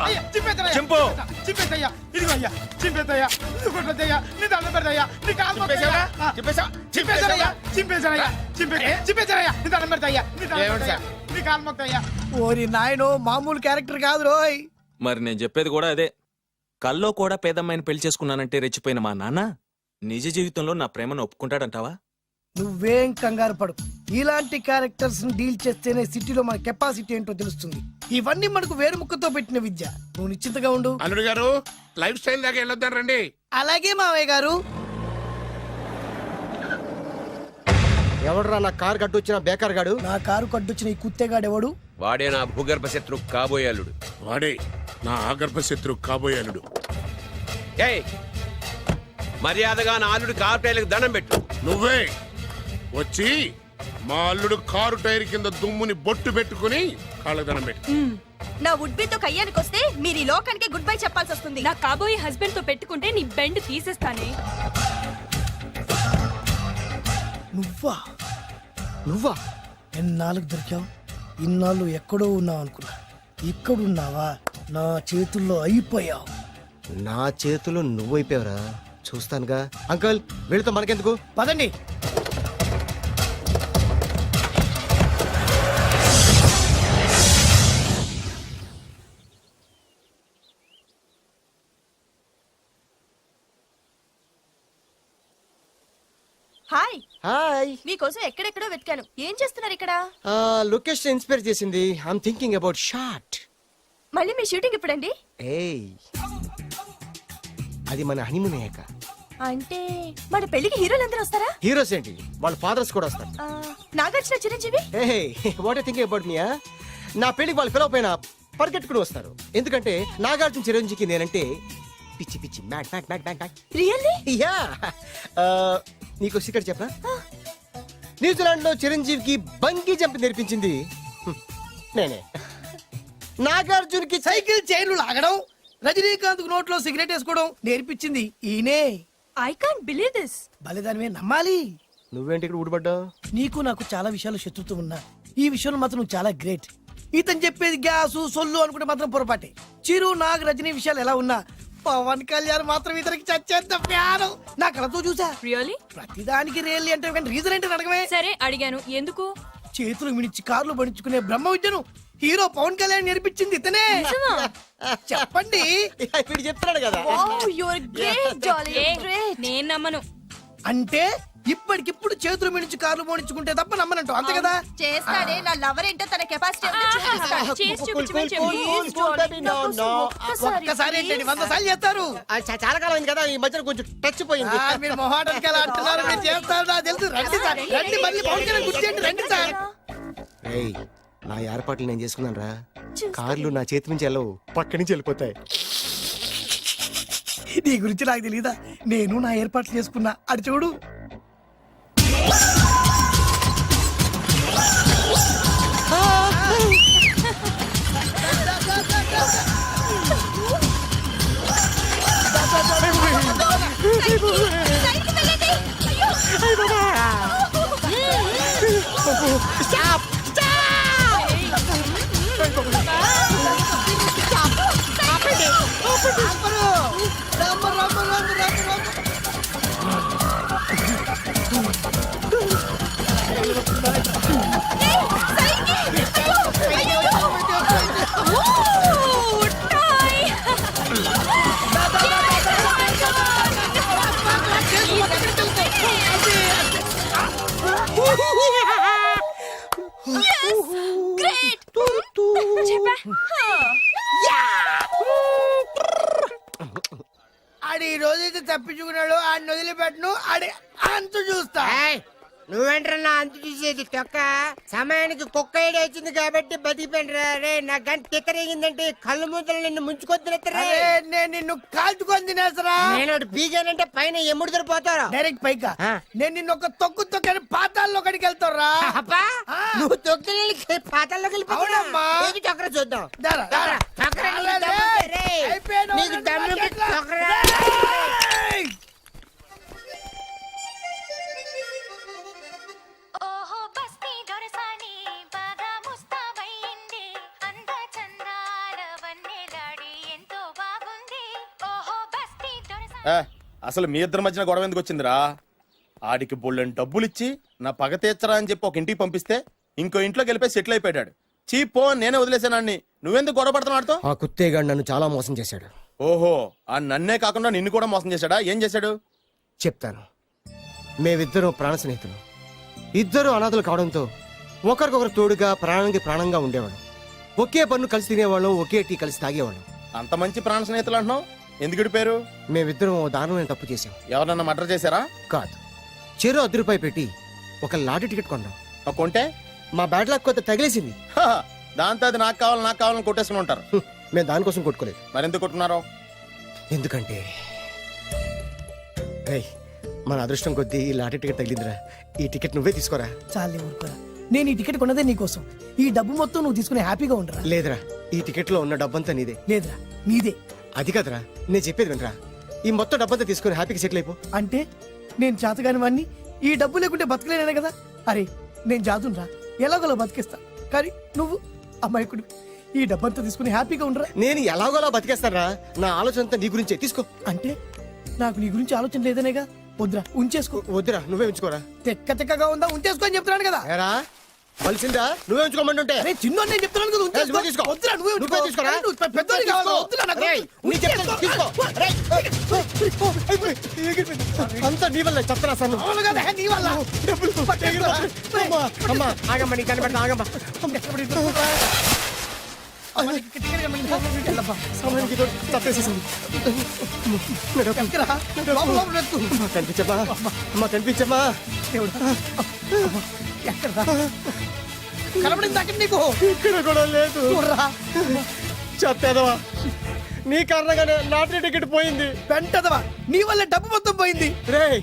చెంపు. చింపేద్దయ్యా, ఇదిగో అయ్యా, చింపేద్దయ్యా, కొట్టద్దయ్యా, నీ దండం పెడతాయ్యా, నీ కాలు చెప్పేశావా? చింపేశానయ్యా, చింపేశానయ్యా, చింపేశానయ్యా, నీ దండం పెడతాయ్యా, నీ దండం పెడతాయ్యా, నీ కాలు మొక్తాయ్యా. ఓరి నాయనో, మామూలు క్యారెక్టర్ కాదు రోయ్. మరి నేను చెప్పేది కూడా అదే. కల్లో కూడా పేదమ్మాయిని పెళ్లి చేసుకున్నానంటే రెచ్చిపోయిన మా నాన్న నిజ జీవితంలో నా ప్రేమను ఒప్పుకుంటాడంటావా? నువ్వేం కంగారు పడు, ఇలాంటి క్యారెక్టర్స్ ని డీల్ చేస్తేనే సిటీలో మన కెపాసిటీ ఏంటో తెలుస్తుంది. ఇవన్నీ మనకు వేరు ముక్కతో పెట్టిన విద్య. నువ్వు నిశ్చింతగా ఉండు. అల్లుడు గారు, లైఫ్ స్టైల్ దాకా వెళ్ళొద్దాం రండి. అలాగే మావయ్య గారు. ఎవడరా నా కారు కట్టొచ్చిన బేకార్ గాడు? నా కారు కడ్డొచ్చిన ఈ కుత్తేగాడు ఎవడు? వాడే నా భూగర్భ శత్రు కాబోయాలుడు. వాడే నా ఆగర్భ శత్రు కాబోయాలుడు. ఏయ్, మర్యాదగా నా అల్లుడు కారు టైర్లకు దండం పెట్టు. నువ్వే వచ్చి మా అల్లుడు కారు టైర్ కింద దుమ్ముని బొట్టు పెట్టుకుని కాళ్ళదనం పెట్టు. నా వుడ్బీతో కయ్యానికి వస్తే మీరు ఈ లోకానికి గుడ్ బై చెప్పాల్సి వస్తుంది. నా కాబోయే హస్బెండ్ తో పెట్టుకుంటే నీ బెండ్ తీసేస్తానే. నువ్వా? నువ్వా? ఎన్నాళ్ళకు దొరికావు? ఇన్నాళ్ళు ఎక్కడో ఉన్నావు అనుకున్నా. ఇక్కడున్నావా? నా చేతుల్లో అయిపోయావు. నా చేతిలో నువ్వైపోయావురా, చూస్తానుగా. అంకుల్ వీళ్ళతో మనకెందుకు, పదండి. Hi, hi. మీకోసం ఎక్కడెక్కడో వెతికాను. ఏం చేస్తున్నారు ఇక్కడ? లొకేషన్ ఇన్స్పైర్ చేసింది. I'm thinking about short. మళ్ళీ మీ షూటింగ్ ఎప్పుడండి? ఏయ్, అది మన హనీమూన్ అయ్యాక. అంటే మన పెళ్లికి హీరోలు అందరూ వస్తారా? హీరోస్ ఏంటి, వాళ్ళ ఫాదర్స్ కూడా వస్తారు. Nagarjuna, Chiranjeevi. What I thinking about Mia, నా పెళ్లికి వాళ్ళు పిలవపోయినా పరిగెట్టుకుని వస్తారు. ఎందుకంటే నాగార్జున చిరంజీవికి నేనంటే పిచ్చి పిచ్చి మ్యాట్ మ్యాట్ మ్యాట్ మ్యాట్ మ్యాట్. రియల్లీ? యా. నీకు సీక్రెట్ చెప్పనా, న్యూజిలాండ్ లో చిరంజీవికి బంగీ జంప్ నేర్పించింది నేనే. నాగార్జున్కి సైకిల్ చైన్లు లాగడం, రజనీకాంత్ నోట్లో సిగరెట్ వేసుకోవడం నేర్పించింది ఈయనే. I can't believe this. బలిదానమే నమ్మాలి. నువ్వేంటి ఇక్కడ ఊడిపడ్డావు? నీకు నాకు చాలా విషయాలు శత్రుత్వం ఉన్నా ఈ విషయంలో మాత్రం నువ్వు చాలా గ్రేట్. ఇతను చెప్పేది గ్యాసు సొల్లు అనుకుంటే మాత్రం పొరపాటే. చిరు, నాగ్, రజనీ విషయాలు ఎలా ఉన్నా పవన్ కళ్యాణ్ మాత్రం ఇతనికి చచ్చేంత ప్యాను. నా కళతో చూసా. రియల్లీ? ప్రతిదానికి రియల్లీ అంటే కానీ రీజన్ ఏంటి అడగమే. సరే అడిగాను, ఎందుకు? చేతులు మిడిచి కార్లు పడించుకునే బ్రహ్మ విద్యను హీరో పవన్ కళ్యాణ్ నేర్పించింది ఇతనే. చెప్పండి. వీడు చెప్తున్నాడు కదా. Wow, you are great darling. Great. నేను నమ్మను. అంటే ఇప్పటికిప్పుడు చేతులు మిడిచి కార్లు పోనించుకుంటే తప్ప నమ్మనంటావు, అంతే కదా? చేస్తాడే. నా లవర్ ఏంటో తన కెపాసిటీ చేసి చూపించమని చెప్పు. ఒక్కసారి ఏంటండి 100 సార్లు చేస్తారు. చాలా కాలం అయింది కదా, ఈ మధ్యన కొంచెం టచ్ పోయింది. మీరు మొహాటంకి ఎలా ఆడుతున్నారు, మీరు చేస్తారు నాకు తెలుసు. రండి సార్, రండి, మళ్ళీ పవన్ కళ్యాణ్ గుర్తేంటి, రండి సార్. ఏయ్, నా ఏర్పాట్లు నేను చేసుకున్నాను రా. కార్లు నా చేతి నుంచి వెళ్ళవు, పక్క నుంచి వెళ్ళిపోతాయి. నీ గురించి నాకు తెలియదా, నేను నా ఏర్పాట్లు చేసుకున్నా. అడి చూడు. ఆడి ఈ రోజైతే తప్పించుకున్నాడు, ఆడిని వదిలిపెట్టను. ఆడి అంతు చూస్తా. నువ్వేంట్రన్నా అంత చూసేది తొక్క సమయానికి కుక్క ఏడు వచ్చింది కాబట్టి బతికిపోయినరా రే. నా గంట తిక్కరేగిందంటే కళ్ళు ముద్దలు నిన్ను ముంచుకొద్దులెత్తరా. నేను నిన్ను కాల్చుకొని తినేసరా. నేను బీగానంటే పైన ఎముడు దొరిపోతారా డైరెక్ట్ పైకా. నేను నిన్ను ఒక తొక్కు తొక్కని పాతాల్లో కడికి వెళ్తారా. నువ్వు తొక్కి పాతాల్లోకి వెళ్ళిపోతావుమ్మా. చక్ర చూద్దాం. నీకు దమ్ము చక్ర. అసలు మీ ఇద్దరి మధ్యన గొడవ ఎందుకు వచ్చిందిరా? ఆడికి బొళ్ళని డబ్బులు ఇచ్చి నా పగ తీర్చరా అని చెప్పి ఒక ఇంటికి పంపిస్తే ఇంకో ఇంట్లోకి వెళ్ళిపోయి సెటిల్ అయిపోయాడు. చీపో నేనే వదిలేసానాన్ని, నువ్వెందుకు గొడవ పడుతున్నాడుతో? ఆ కుత్తేగాడు నన్ను చాలా మోసం చేశాడు. ఓహో, ఆ నన్నే కాకుండా నిన్ను కూడా మోసం చేశాడా? ఏం చేశాడు చెప్తాను. మేమిద్దరం ప్రాణ స్నేహితులు. ఇద్దరు అనాథలు కావడంతో ఒకరికొకరు తోడుగా ప్రాణానికి ప్రాణంగా ఉండేవాళ్ళం. ఒకే పన్ను కలిసి తినేవాళ్ళం, ఒకే టీ కలిసి తాగేవాళ్ళం. అంత మంచి ప్రాణ స్నేహితులు అంటున్నావు, ఎందుకు విడిపోయారు? మేమిద్దరం ఓ దారుణమైన తప్పు చేశాం. ఎవరన్నా మర్డర్ చేశారా? కాదు, చెరో ₹10 పెట్టి ఒక లాటరీ టికెట్ కొన్నాం. కొంటే మా బ్యాడ్ లక్ కొత్త తగిలేసింది. దాంతో అది నాకు కావాలని కొట్టేసుకుని ఉంటారు. మేము దానికోసం కొట్టుకోలేదు. మరెందుకు కొట్టుకున్నారు? ఎందుకంటే మన అదృష్టం కొద్దీ ఈ లాటరీ టికెట్ తగిలిందిరా. ఈ టికెట్ నువ్వే తీసుకోరా. చాలే ఊరుకోరా. నేను ఈ టికెట్ కొన్నదే నీకోసం. ఈ డబ్బు మొత్తం నువ్వు తీసుకుని హ్యాపీగా ఉండరా. లేదురా, ఈ టికెట్ లో ఉన్న డబ్బంతా నీదే. లేదురా, నీదే. అది కదరా, నేను చెప్పేది వినరా. ఈ మొత్తం డబ్బంతా తీసుకుని హ్యాపీగా సెటిల్ అయిపో. అంటే నేను చేతగాని వాడిని, ఈ డబ్బు లేకుంటే బతకలేనే కదా. అరే నేను జాదునరా, ఎలాగోలా బతికిస్తా. కానీ నువ్వు అమాయకుడు, ఈ డబ్బంతా తీసుకుని హ్యాపీగా ఉండరా. నేను ఎలాగోలా బతికేస్తారా, నా ఆలోచన అంతా నీ గురించే. తీసుకో. అంటే నాకు నీ గురించి ఆలోచన లేదనేగా. వద్దురా, ఉంచేసుకో. వద్దురా, నువ్వే ఉంచుకోరా. తెక్కగా ఉందా, ఉంచేసుకో అని చెప్తున్నాను కదా. ఏరా కలిసిందా, నువ్వే ఉంచుకోమంటుంటే. అరే చిన్న నేను చెప్తున్నాను కదా, ఉంచేసుకో. నువ్వే తీసుకో. వద్దురా, నువ్వే నువ్వే తీసుకోరా. అరే, నువ్వు పెద్దోడివి కావాలా? వద్దురా, నాకు రేయ్, నీ చెప్తాను, తీసుకో. రేయ్, అంతా నీ వల్ల చెప్తారా సార్. అవును కదా, నీ వల్ల. అమ్మా ఆగమ్మా, నీ కనిపెడతా ఆగమ్మా. సమయానికి ఇదో తప్పేసేసింది. కనిపించమ్మా, అమ్మా కనిపించమ్మా. కనబడింది అక్కడ నీకు. ఇక్కడ కూడా లేదు. చెప్పేదవా, నీ కారణంగానే లాటరీ టికెట్ పోయింది. వెంటదవా, నీ వల్ల డబ్బు మొత్తం పోయింది. రేయ్,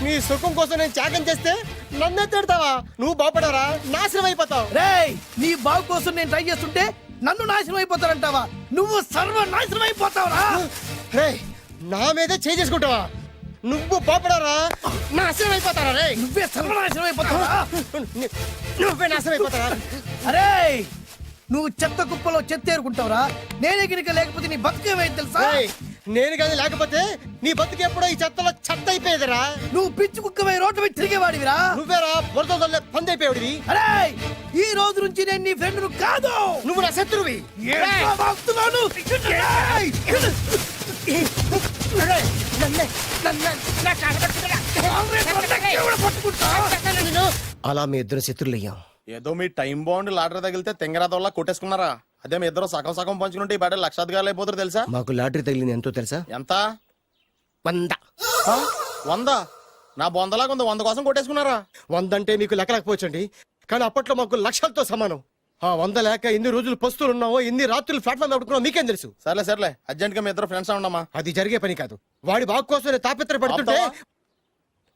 నీ సుఖం కోసం నేను త్యాగం చేస్తే నన్నే తిడతావా? నువ్వు బాగుపడరా, నాశనం అయిపోతావు. రేయ్, నీ బాగు కోసం నేను ట్రై చేస్తుంటే నన్ను నాశనం అయిపోతానంటావా? నువ్వు సర్వనాశనం అయిపోతావురా. రేయ్, నా మీదే చేసుకుంటావా? నువ్వు బాగుపడరా, నాశనం అయిపోతారా? రే, నువ్వే సర్వనాశనం అయిపోతావురా. నువ్వే నాశనం అయిపోతారా? అరే, నువ్వు చెత్త కుప్పలో చెత్త ఏరుకుంటావురా. నేనే గిరిక లేకపోతే నీ బతుకేమైంది తెలుసా? రేయ్, నేను కానీ లేకపోతే నీ బతుకు ఎప్పుడో ఈ చెత్తలో చెత్త అయిపోయేదిరా. నువ్వు పిచ్చి కుక్కమై రోడ్డు మీద తిరిగేవాడివిరా. నువ్వేరా బురదలే పంది అయిపోయాడివి. అరే, ఈ రోజు నుంచి నేను నీ ఫ్రెండ్ కాదు, నువ్వు నా శత్రువి. ఏంట్రా వాగుతున్నావు? ఏయ్! అలా మీ ఇద్దరు శత్రులయ్యాం. ఏదో మీ టైం బాండ్ లాటరీ తగిలితే తెంగరాదోళ్ళ కొట్టేసుకున్నారా? అదే మీ ఇద్దరు సగం సగం పంచుకుంటే ఈ బయట లక్షాధికారులు అయిపోతారు తెలుసా? మాకు లాటరీ తగిలింది ఎంతో తెలుసా? ఎంత? 100. 100? నా బొందలాగా ఉంది, 100 కోసం కొట్టేసుకున్నారా? 100 అంటే మీకు లెక్కలేకపోవచ్చండి, కానీ అప్పట్లో మాకు లక్షలతో సమానం. ఆ 100 లేక ఎన్ని రోజులు పస్తులు ఉన్నావో, ఎన్ని రాత్రులు ప్లాట్ఫామ్ ఆడుకున్నావు మీకేం తెలుసు? సర్లే సర్లే, అర్జెంట్ గా మీ ఇద్దరు ఫ్రెండ్స్ ఉండమ్మా. అది జరిగే పని కాదు. వాడి బాగు కోసం నేను తాపిత్ర పడుతుంటే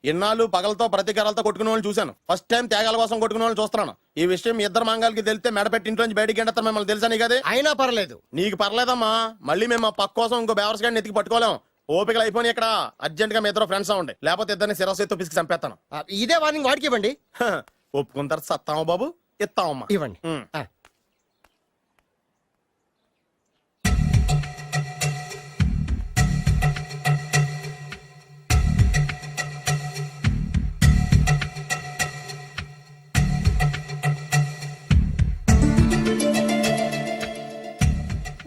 ఇన్నాళ్ళు పగలతో ప్రతీకారాలతో కొట్టుకునే వాళ్ళు చూశాను. ఫస్ట్ టైం త్యాగాల కోసం కొట్టుకునే వాళ్ళు చూస్తున్నాను. ఈ విషయం మీ ఇద్దరు మంగాలకి తెలిస్తే మెడపెట్టి ఇంట్లోంచి బయటికి ఎండతారు. మిమ్మల్ని తెలుసా నీకు? అది అయినా పర్లేదు. నీకు పర్లేదమ్మా, మళ్ళీ మేము మా పక్క కోసం ఇంకో బేవర్స్ గాడిని ఎత్తికి పట్టుకోలేం. ఓపికలు అయిపోయి ఇక్కడ అర్జెంట్ గా మీ ఇద్దరు ఫ్రెండ్స్ అవ్వండి, లేకపోతే ఇద్దరిని శిరస్సు పిసికి చంపేస్తాను. ఇదే వార్నింగ్ వాడికి ఇవ్వండి. ఒప్పుకుంటారు సత్తామా బాబు? ఇస్తామమ్మా, ఇవ్వండి.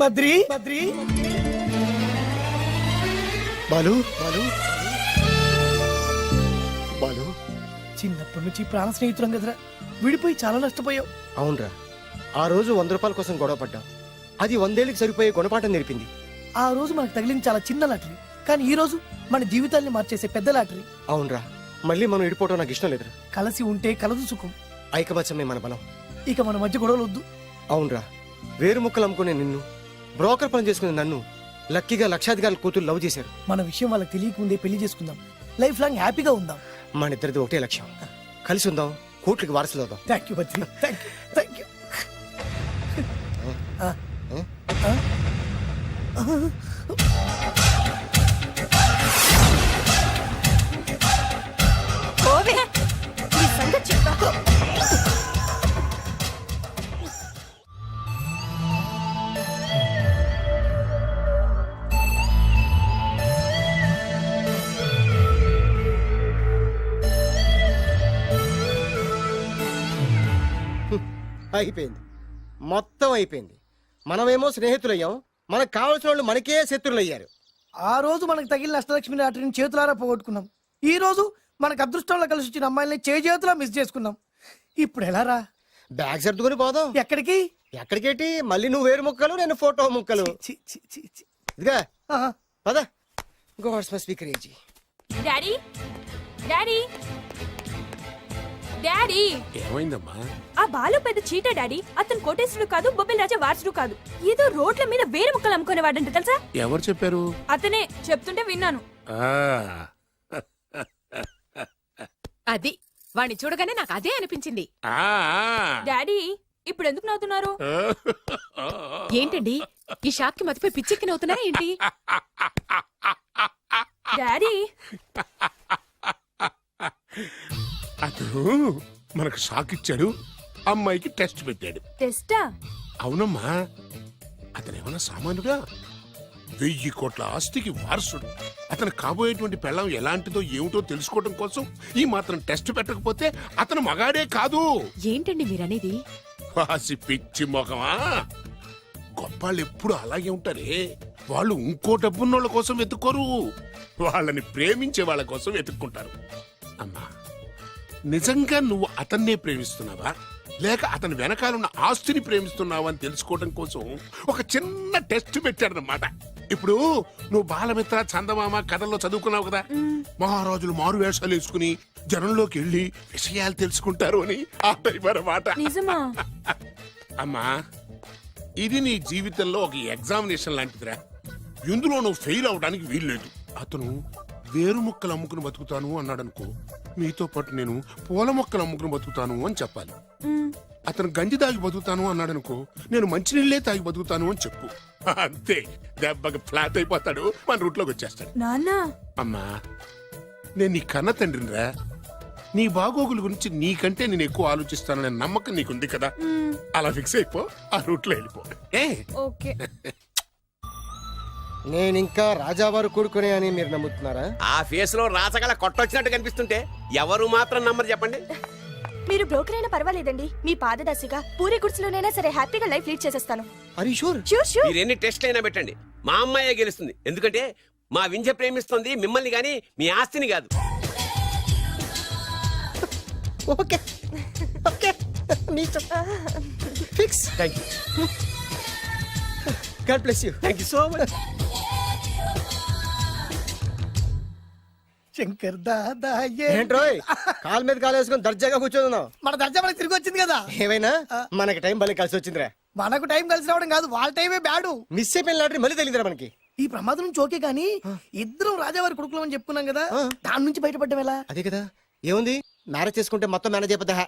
బద్రి బాలు బాలు బాలు, చిన్నప్పటి నుంచి ప్రాణ స్నేహితులం కదరా, విడిపోయి చాలా నష్టపోయావు. అవునరా, ఆ రోజు 100 రూపాయల కోసం గొడవ పడ్డాం. అది 100 ఏళ్ళకి సరిపోయే గుణపాఠం నేర్పింది. ఆ రోజు మనకు తగిలింది చాలా చిన్న లాటరీ, కానీ ఈ రోజు మన జీవితాన్ని మార్చేసే పెద్ద లాటరీ. అవునరా, మళ్ళీ మనం ఇడిపోవటం నాకు ఇష్టం లేదురా. కలిసి ఉంటే కలదు సుఖం. ఐకమత్యమే మన బలం. ఇక మన మధ్య గొడవలు వద్దు. అవునరా, వేరు ముక్కలు అమ్ముకునే నిన్ను, బ్రోకర్ పని చేసుకునే నన్ను లక్కీగా లక్షాధికారుల కూతురు లవ్ చేశారు. మన విషయం వాళ్ళకి తెలియకముందే పెళ్లి చేసుకుందాం, లైఫ్ లాంగ్ హ్యాపీగా ఉందాం. మన ఇద్దరిది ఒకటే లక్ష్యం, కలిసి ఉందాం, కోట్లకి వారసులు అవుదాం. Thank you Badri, thank you. ఓవే, ఈ సంగతి చెప్తా. అయిపోయింది, మొత్తం అయిపోయింది. మనమేమో స్నేహితులయ్యాం, మనకు కావలసిన వాళ్ళు మనకే శత్రులు అయ్యారు. ఆ రోజు మనకు తగిలిన అష్టలక్ష్మి లాటరీని చేతులారా పోగొట్టుకున్నాం. ఈ రోజు మనకు అదృష్టంలో కలిసి వచ్చిన అమ్మాయిల్ని చేతులా మిస్ చేసుకున్నాం. ఇప్పుడు ఎలా రా? బ్యాగ్ సర్దుకొని పోదాం. ఎక్కడికి? ఎక్కడికేటి? మళ్ళీ నువ్వు వేరు ముక్కలు, నేను ఫోటో ముక్కలు. ఇదిగా పద. God's must be crazy. Daddy daddy daddy, ఏమైందమ్మా? ఆ బాలు పెద్ద చీట డాడీ. అతను కోటేశ్వరుడు కాదు, బొబ్బిల్ రాజా వారసుడు కాదు. ఏదో రోడ్ల మీద వేరే ముక్కలు అమ్ముకునేవాడంట తెలుసా? ఎవరు చెప్పారు? అతనే చెప్తుంటే విన్నాను. అది వాణ్ణి చూడగానే నాకు అదే అనిపించింది. డాడీ, ఇప్పుడు ఎందుకు నవ్వుతున్నారు? ఏంటండి ఈ షాక్ కి మతిపోయి పిచ్చెక్కి నవ్వుతున్నారా ఏంటి? డాడీ, అతను మనకు షాక్ ఇచ్చాడు, అమ్మాయికి టెస్ట్ పెట్టాడు. టెస్టా? అవునమ్మా, అతనేమన్నా సామాన్యుడా? 1000 కోట్ల ఆస్తికి వారసుడు. అతను కాబోయేటువంటి పెళ్ళం ఎలాంటిదో ఏమిటో తెలుసుకోవడం కోసం ఈ మాత్రం టెస్ట్ పెట్టకపోతే అతను మగాడే కాదు. ఏంటండి మీరనేది? వాసి పిచ్చి మొఖమా, గొప్పాళ్ళు ఎప్పుడు అలాగే ఉంటారే. వాళ్ళు ఇంకో డబ్బున్నోళ్ళ కోసం వెతుక్కోరు, వాళ్ళని ప్రేమించే వాళ్ళ కోసం వెతుక్కుంటారు. అమ్మా, నిజంగా నువ్వు అతన్నే ప్రేమిస్తున్నావా లేక అతని వెనకాలన్న ఆస్తిని ప్రేమిస్తున్నావా అని తెలుసుకోవడం కోసం ఒక చిన్న టెస్ట్ పెట్టాడనమాట. ఇప్పుడు నువ్వు బాలమిత్ర, చందమామ కథల్లో చదువుకున్నావు కదా, మహారాజులు మారు వేషాలు వేసుకుని జనంలోకి వెళ్ళి విషయాలు తెలుసుకుంటారు అని ఆ టైప్ అన్నమాట. నిజమా? అమ్మా, ఇది నీ జీవితంలో ఒక ఎగ్జామినేషన్ లాంటిదిరా. ఇందులో నువ్వు ఫెయిల్ అవడానికి వీల్లేదు. అతను వేరు మొక్కలు అమ్ముకుని బతుకుతాను అన్నాడనుకో, మీతో పాటు నేను పూల మొక్కలు అమ్ముకుని బతుకుతాను అని చెప్పాలి. అతను గంజి తాగి బతుకుతాను అన్నాడనుకో, నేను మంచినీళ్ళే తాగి బతుకుతాను అని చెప్పు. అంతే, దెబ్బకి ఫ్లాట్ అయిపోతాడు, మన రూట్లోకి వచ్చేస్తాడు. నాన్న, అమ్మా, నేను నీ కన్న తండ్రినిరా. నీ బాగోగుల గురించి నీకంటే నేను ఎక్కువ ఆలోచిస్తాననే నమ్మకం నీకుంది కదా. అలా ఫిక్స్ అయిపో, ఆ రూట్లో వెళ్ళిపో. ఓకే. నేనింకా రాజావారు కొడుకునే అని మీరు నమ్ముతున్నారా? ఆ ఫేస్ లో రాసగల కొట్టొచ్చినట్టు కనిపిస్తుంటే ఎవరు మాత్రం నమ్మరు చెప్పండి. మీరు బ్రోకర్ అయినా పర్వాలేదండి. మీ పాదదాసిగా పూరి గుడిసెలోనైనా సరే హ్యాపీగా లైఫ్ లీడ్ చేసేస్తాను. అరే షూర్. షూర్. మీరు ఎన్ని టెస్ట్లు అయినా పెట్టండి, మా అమ్మాయే గెలుస్తుంది. ఎందుకంటే మా వింజ ప్రేమిస్తుంది మిమ్మల్ని గాని మీ ఆస్తిని కాదు. Okay okay, fix. Thank you. God bless you. Thank you so much. Shankar Dada ఏంట్రోయ్, కాలు మీద కాలు వేసుకొని దర్జాగా కూర్చోదున్నావు. మన దర్జా మనకి తిరిగి వచ్చింది కదా. ఏమైనా మనకి టైం భలే కలిసి వచ్చిందిరా. మనకు టైం కలిసి రావడం కాదు, వాళ్ళ టైమే బ్యాడు. మిస్ అయిపోయిన లాటరీ మళ్ళీ తెలియదురా మనకి. ఈ ప్రమాదం నుంచి ఓకే గానీ ఇద్దరం రాజావారి కొడుకులు అని చెప్పుకున్నాం కదా, దాని నుంచి బయటపడ్డం ఎలా? అదే కదా, ఏముంది, మ్యారేజ్ చేసుకుంటే మొత్తం మేనేజ్ అయిపోతా.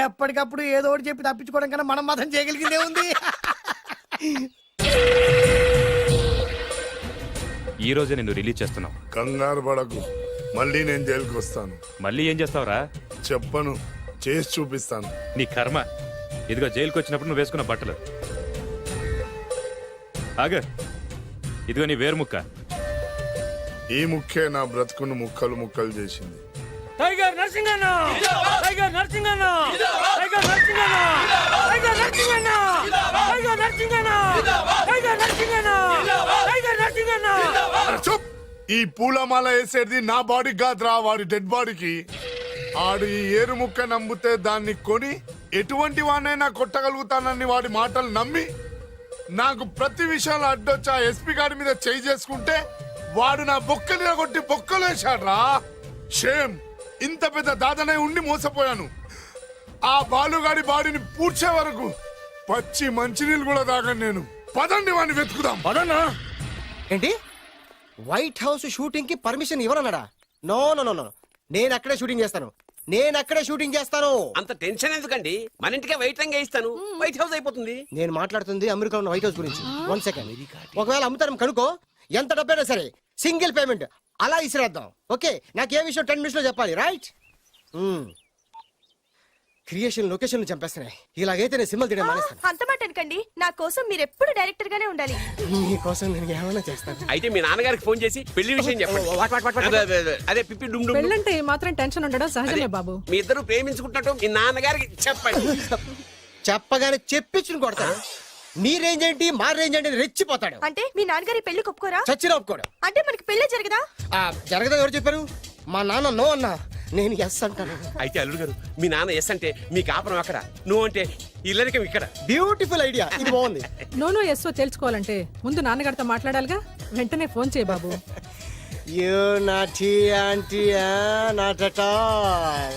ఎప్పటికప్పుడు ఏదో ఒకటి చెప్పి తప్పించుకోవడం కన్నా మనం మాత్రం చేయగలిగిందే ఉంది. ఈ రోజే నిన్ను రిలీజ్ చేస్తున్నావు. కంగారు పడకు, మళ్ళీ నేను జైలుకి వస్తాను. మళ్ళీ ఏం చేస్తావురా? చెప్పను, చేసి చూపిస్తాను. నీ కర్మ. ఇదిగో జైలుకి వచ్చినప్పుడు నువ్వు వేసుకున్న బట్టలు. ఆగ, ఇదిగో నీ వేరు ముక్క. ఈ ముక్కే నా బ్రతుకును ముక్కలు ముక్కలు చేసింది. Tiger Narasinganna, tiger Narasinganna, tiger Narasinganna, tiger Narasinganna, tiger Narasinganna, tiger Narasinganna, tiger Narasinganna. చూప్, ఈ పూలమాల వేసేది నా బాడీ కాదురా, వాడి డెడ్ బాడీకి. ఆడు ఈ ఏరు ముక్క నమ్మితే దాన్ని కొని ఎటువంటి వాడినైనా కొట్టగలుగుతానని వాడి మాటలు నమ్మి నాకు ప్రతి విషయంలో అడ్డొచ్చా ఎస్పీ గారి మీద చేయి చేసుకుంటే వాడు నా బొక్కలు కొట్టి బొక్కలు వేశాడ్రా. షేమ్, ఇంత పెద్ద దాదనే ఉండి మోసపోయాను. ఆ బాలుగాడి బాడీని పూడ్చే వరకు పచ్చి మంచినీళ్ళు కూడా తాగను నేను. పదండి వాడిని వెతుకుదాం. పదన్నా. ఏంటి, వైట్ హౌస్ షూటింగ్ కి పర్మిషన్ ఇవ్వనన్నాడా? నో నో నో నో, నేను అక్కడే షూటింగ్ చేస్తాను, నేను అక్కడే షూటింగ్ చేస్తాను. అంత టెన్షన్ ఎందుకండి, మన ఇంటికే వైట్ రంగు వేయిస్తాను, వైట్ హౌస్ అయిపోతుంది. నేను మాట్లాడుతుంది అమెరికాలో ఉన్న వైట్ హౌస్ గురించి. 1 సెకండ్, ఒకవేళ అమ్ముతారం కనుకో, ఎంత డబ్బైనా సరే సింగిల్ పేమెంట్ అలా ఇసిరేద్దాం. ఓకే, నాకు ఏ విషయం 10 minutes లో చెప్పాలి, రైట్? Creation location చంపేస్తున్నాయి. ఇలాగైతే నేను సినిమాలు తీయడం మానేస్తాను. అంత మాట అనకండి, నా కోసం మీరు ఎప్పుడు డైరెక్టర్ గానే ఉండాలి. నీకోసం నేను ఏమైనా చేస్తాను. అయితే మీ నాన్నగారికి ఫోన్ చేసి పెళ్లి విషయం చెప్పండి. అదే పిప్పి డుమ్ డుమ్. పెళ్ళంటే మాత్రం టెన్షన్ ఉండడం సహజమే బాబు. మీ ఇద్దరు ప్రేమించుకుంటున్నట్టు మీ నాన్నగారికి చెప్పండి. చెప్పగానే చెప్పించుని కొడతాడు. నీ రేంజ్ ఏంటి, మా రేంజ్ ఏంటి రెచ్చిపోతాడు. అంటే మీ నాన్నగారి పెళ్లి ఒప్పుకోరా? చచ్చినా ఒప్పుకోడు. అంటే మనకి పెళ్లి జరగదా? జరగదా? ఎవరు చెప్పారు? మా నాన్న నో అన్నా, నేను ఎస్ అంటాను. అయితే అల్లుడు గారు, మీ నాన్న ఎస్ అంటే మీ కాపురం అక్కడ, నువ్వు అంటే ఇల్లరికం ఇక్కడ. బ్యూటిఫుల్ ఐడియా, ఇది బాగుంది. నోనో ఎస్ఓ తెలుసుకోవాలంటే ముందు నాన్నగారితో మాట్లాడాలిగా. వెంటనే ఫోన్ చేయి బాబు.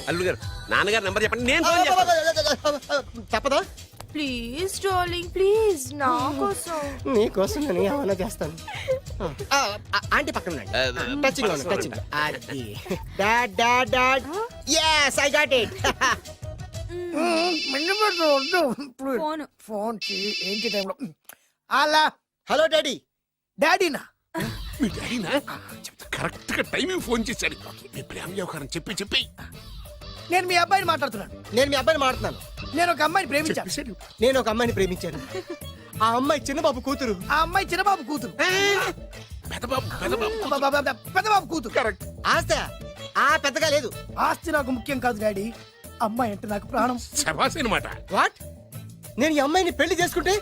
అల్లుడు గారు, నాన్నగారు నంబర్ చెప్పండి, నేను ఫోన్ చేస్తాను. తప్పదా? ప్లీజ్ డార్లింగ్, ప్లీజ్ నా కోసం. నీకోసం నేను ఏమైనా చేస్తాను. ఆంటీ పక్కన టచింగ్ టచింగ్. అది dad dad dad. yes I got it. Phone phone ఏంటి టైంలో? అలా హలో డాడీ. డాడీనా? మీ డాడీనా? కరెక్ట్ గా టైమింగ్ ఫోన్ చేశాడు. మీ ప్రేమ వ్యవహారం చెప్పి చెప్పి నేను మీ అబ్బాయిని మాట్లాడుతున్నాను. నేను మీ అబ్బాయిని మాట్లాడుతున్నాను. నేను ఒక అమ్మాయిని ప్రేమించాను. నేను ఒక అమ్మాయిని ప్రేమించాను. ఆ అమ్మాయి చిన్నబాబు కూతురు. ఆ అమ్మాయి చిన్నబాబు కూతురు. పెద్దబాబు కూతురు. కరెక్ట్. ఆస్తి ఆ పెద్దగా లేదు. ఆస్తి నాకు ముఖ్యం కాదు డాడీ, అమ్మాయి అంటే నాకు ప్రాణం. శబాస్ అనమాట. వాట్? నేను ఈ అమ్మాయిని పెళ్లి చేసుకుంటే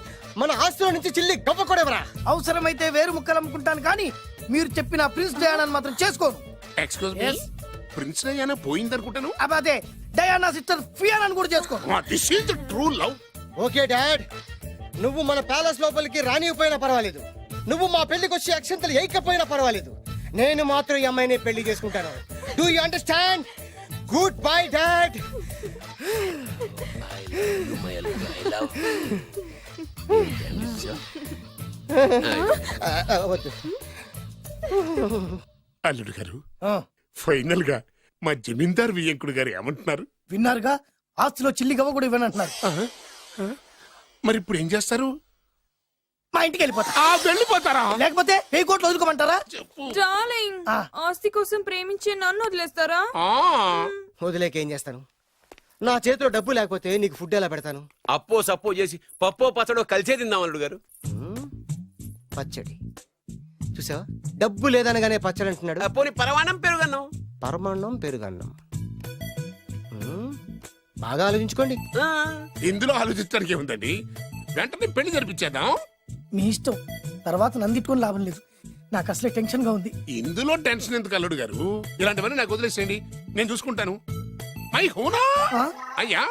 మన ఆస్తిలో నుంచి చిల్లి గవ్వ కూడా ఎవరా? అవసరమైతే వేరు ముక్కలు అమ్ముకుంటాను కానీ మీరు చెప్పిన ప్రిన్స్ డయానాని మాత్రం చేసుకోను. ఎక్స్క్యూజ్ మీ, ప్రిన్స్ డయానా పోయిందనుకుంటాను. అదే డయానా సిస్టర్ ఫియానాని కూడా చేసుకోను. This is the true love. Okay dad, నువ్వు మన ప్యాలెస్ లోపలికి రానిపోయినా పర్వాలేదు, నువ్వు మా పెళ్లికి వచ్చి అక్షంతలు వేయకపోయినా పర్వాలేదు, నేను మాత్రం ఈ అమ్మాయిని పెళ్లి చేసుకుంటాను. Do you understand? Good bye dad. అల్లుడు గారు, ఫైనల్ గా మా జమీందార్ వియ్యంకుడు గారు ఏమంటున్నారు? విన్నారుగా, ఆస్తిలో చిల్లి గవ్వ కూడా ఇవ్వనంటున్నారు. మరి ఇప్పుడు ఏం చేస్తారు? మా ఇంటికి వెళ్ళిపోతా. వెళ్ళిపోతారా? లేకపోతే 1000 కోట్లు వదులుకోమంటారా? డార్లింగ్, ఆస్తి కోసం ప్రేమించే నన్ను వదిలేస్తారా? వదిలేక ఏం చేస్తాను? నా చేతిలో డబ్బు లేకపోతే నీకు ఫుడ్ ఎలా పెడతాను? అప్పో సప్పో చేసి పప్పో పచ్చడో కలిసే తిందాం అల్లుడు గారు. పచ్చడి చూసావా? డబ్బు లేదనగానే పచ్చడి అంటున్నాడు. పోనీ పరమాణం పెరుగన్నాం. పరమాన్నం పెరుగన్నం. బాగా ఆలోచించుకోండి. ఇందులో ఆలోచించడానికి ఏముందండి? వెంటనే పెళ్లి జరిపించేద్దాం. మీ ఇష్టం, తర్వాత నన్ను తిట్టుకొని లాభం లేదు. నాకు అసలే టెన్షన్ గా ఉంది. ఇందులో టెన్షన్ ఎందుకు అల్లుడు గారు? ఇలాంటివన్నీ నాకు వదిలేసేయండి, నేను చూసుకుంటాను. మై హోనా అయ్యా.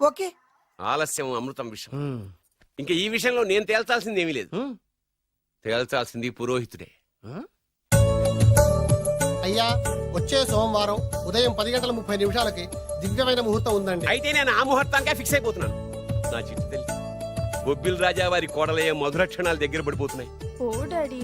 ఓకే. ఆలస్యం అమృతం విషయం. ఇంకా ఈ విషయంలో నేను తేల్చాల్సింది ఏమీ లేదు. తేల్చాల్సింది పురోహితుడే. అయ్యా, వచ్చే సోమవారం ఉదయం 10:30 దివ్యమైన ముహూర్తం ఉందండి. అయితే నేను ఆ ముహూర్తానికే ఫిక్స్ అయిపోతున్నాను. నా చిట్టు తల్లి బొబ్బిల్ రాజా వారి కోడలయ్యే మధుర క్షణాలు దగ్గర పడిపోతున్నాయి. ఓ డాడీ.